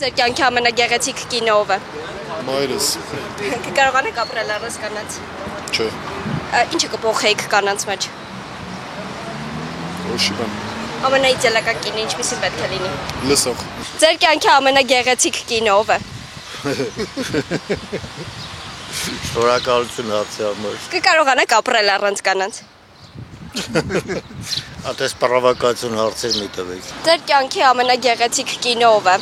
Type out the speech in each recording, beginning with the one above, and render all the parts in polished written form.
Ձեր կյանքի ամենագեղեցիկ կինը ով է։ Մայրս։ Կկարողանեք ապրել առանց կանանց։ Չէ։ Ինչը կփոխեիք կանանց մեջ։ Ոչի բան։ Ամենաիդեալական կինը ինչպեսին պետք է լինի։ Լսող։ Ձեր կյանքի ամենագեղեցիկ կինը ով է։ Շնորհակալություն հարցի համար։ Կկարողանեք ապրել առանց կանանց։ Ատես պրովոկացիոն հարցեր մի տվեք։ Ձեր կյանքի ամենագեղեցիկ կինը ով է։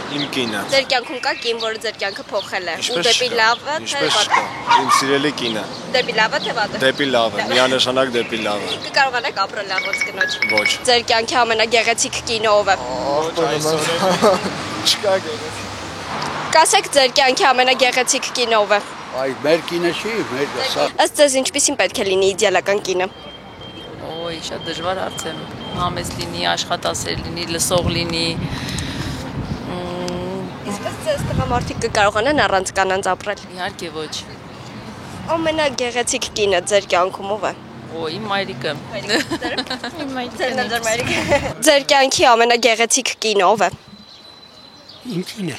Իմ կինը։ Ձեր կյանքում կա կին, որը ձեր կյանքը փոխել է։ Ու դեպի լավը, թե վատը։ Իմ սիրելի կինը։ Դեպի լավը, թե վատը։ Դեպի լավը, միանշանակ դեպի լավը։ Կկարողանեք ապրել առանց կնոջ։ Ոչ։ Ձեր կյանքի ամենագեղեցիկ կինը ով է։ Չկա գեղեցիկ։ Կասեք ձեր կյանքի ամենագեղեցիկ կինը ով է։ Այ մեր կինը չի, մեր սա։ Ըստ ձեզ ինչպեսին պետք է լինի իդեալական կինը։ Ոյ, շատ դժվար հարց է։ Համեստ լինի, աշխատասեր լինի, լսող լինի։ Իսկ ըստ ձեզ տղամարդիկ կկարողանան առանց կանանց ապրել։ Իհարկե ոչ։ Ամենագեղեցիկ կինը ձեր կյանքում ով է։ Ոյ, իմ մայրիկը։ Ձեր կյանքի ամենագեղեցիկ կինը ով է։ Իմ կինը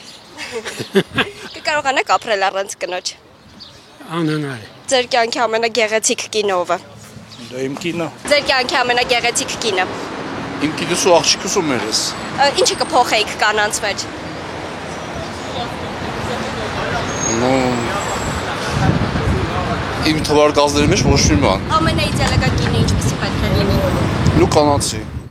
Կկարողանեք ապրել առանց կնոջ։ անհնար է։ Ձեր կյանքի ամենագեղեցիկ կինը ով է։ Դա իմ կինը։ Ձեր կյանքի ամենագեղեցիկ կինը։ Իմ կինս ու աղջիկս ու մերս։ Ինչը կփոխեիք կանանց մեջ։ Իմ թվարկածների մեջ ոչ մի բան։ Ամենաիդեալական կինը ինչպեսին պետք է լինի։ Լու կանացի։